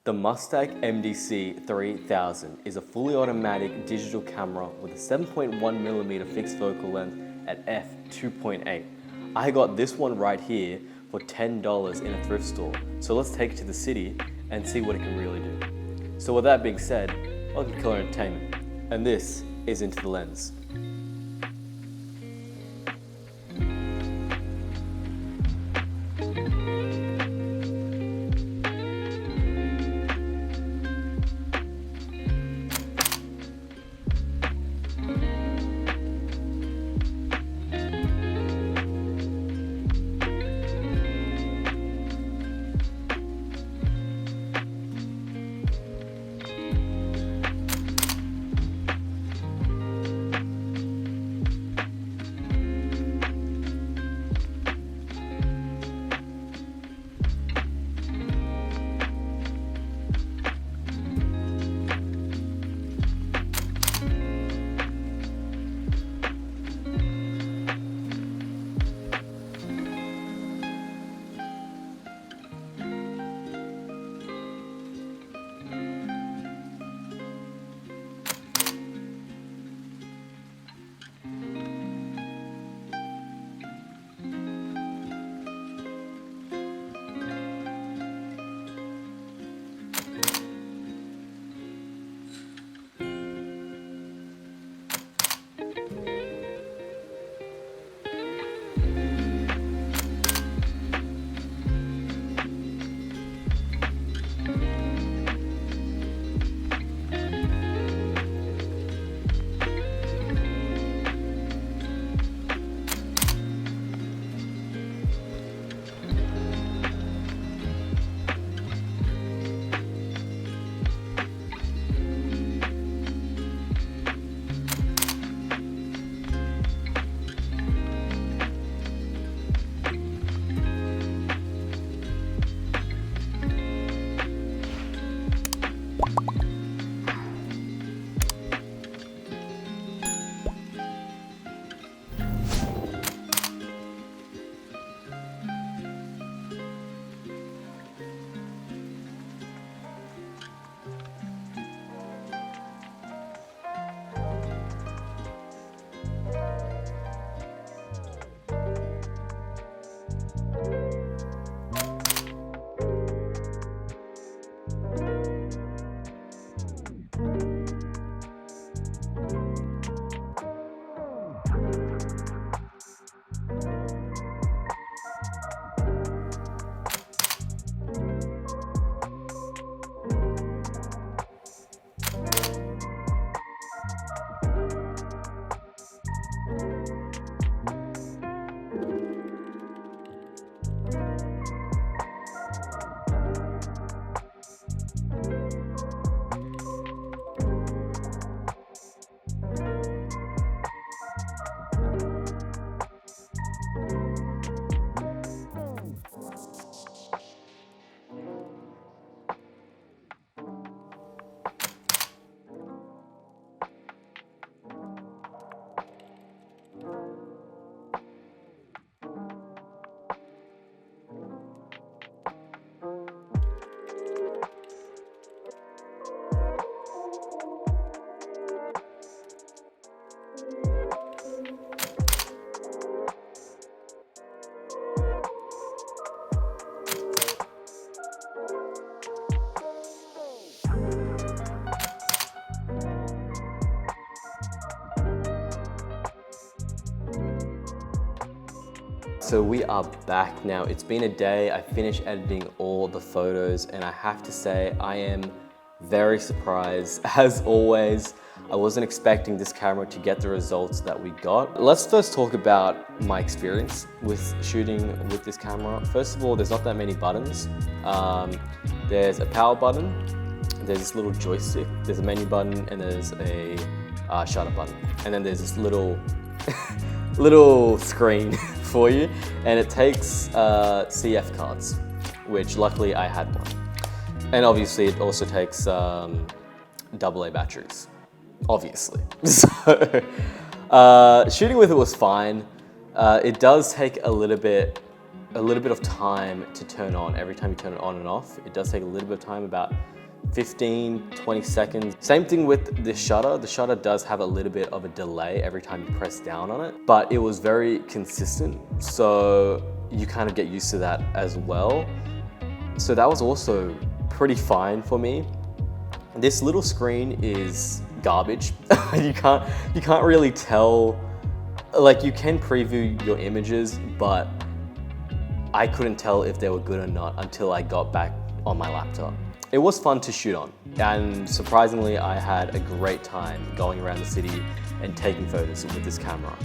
The Mustek MDC 3000 is a fully automatic digital camera with a 7.1mm fixed focal length at f2.8. I got this one right here for $10 in a thrift store. So let's take it to the city and see what it can really do. So with that being said, welcome to Killer Entertainment, and this is Into the Lens. So we are back now. It's been a day. I finished editing all the photos and I have to say I am very surprised. As always, I wasn't expecting this camera to get the results that we got. Let's first talk about my experience with shooting with this camera. First of all, there's not that many buttons. There's a power button, there's this little joystick, there's a menu button, and there's a shutter button. And then there's this little little screen for you, and it takes CF cards, which luckily I had one. And obviously it also takes AA batteries, obviously. So shooting with it was fine. It does take a little bit a little bit of time to turn on. Every time you turn it on and off, it does take a little bit of time, about 15, 20 seconds. Same thing with the shutter. The shutter does have a little bit of a delay every time you press down on it, but it was very consistent. So you kind of get used to that as well. So that was also pretty fine for me. This little screen is garbage. You can't really tell, like you can preview your images, but I couldn't tell if they were good or not until I got back on my laptop. It was fun to shoot on, and surprisingly, I had a great time going around the city and taking photos with this camera.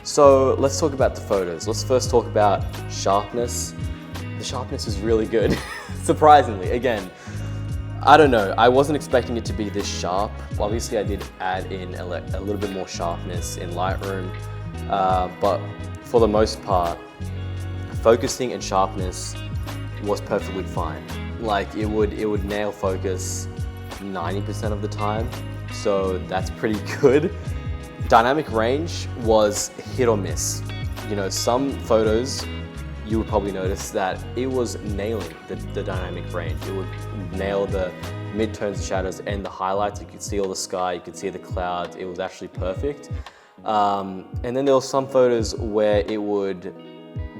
So let's talk about the photos. Let's first talk about sharpness. The sharpness is really good, surprisingly. Again, I don't know, I wasn't expecting it to be this sharp. Obviously, I did add in a little bit more sharpness in Lightroom, but for the most part, focusing and sharpness was perfectly fine. Like it would nail focus 90% of the time, so that's pretty good. Dynamic range was hit or miss. You know, some photos you would probably notice that it was nailing the dynamic range. It would nail the midtones, the shadows, and the highlights. You could see all the sky, you could see the clouds. It was actually perfect. And then there were some photos where it would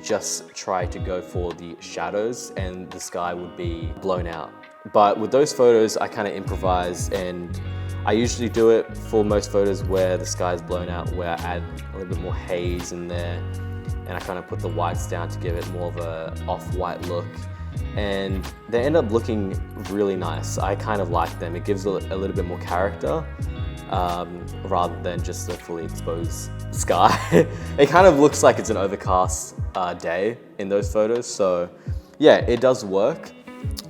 just try to go for the shadows and the sky would be blown out. But with those photos, I kind of improvise, and I usually do it for most photos where the sky is blown out, where I add a little bit more haze in there, and I kind of put the whites down to give it more of a off-white look. And they end up looking really nice. I kind of like them. It gives a little bit more character rather than just a fully exposed sky. It kind of looks like it's an overcast day in those photos. So yeah, it does work.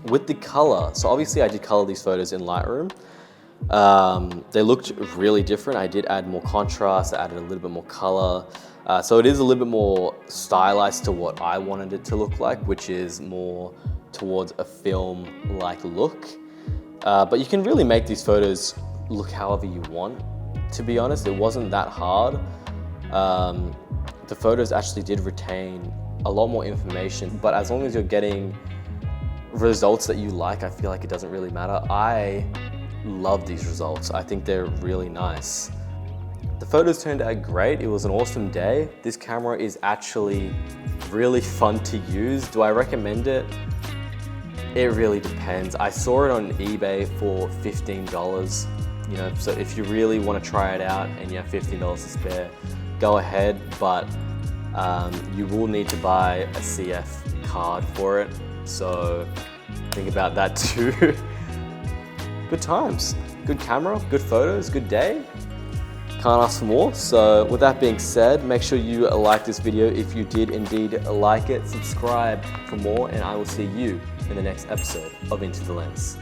With the color, so obviously I did color these photos in Lightroom. They looked really different. I did add more contrast, I added a little bit more color. So it is a little bit more stylized to what I wanted it to look like, which is more towards a film-like look. But you can really make these photos look however you want. To be honest, it wasn't that hard. The photos actually did retain a lot more information, but as long as you're getting results that you like, I feel like it doesn't really matter. I love these results. I think they're really nice. The photos turned out great. It was an awesome day. This camera is actually really fun to use. Do I recommend it? It really depends. I saw it on eBay for $15. You know, so if you really want to try it out and you have $15 to spare, go ahead, but you will need to buy a CF card for it. So think about that too. Good times, good camera, good photos, good day. Can't ask for more. So with that being said, make sure you like this video if you did indeed like it, subscribe for more, and I will see you in the next episode of Into the Lens.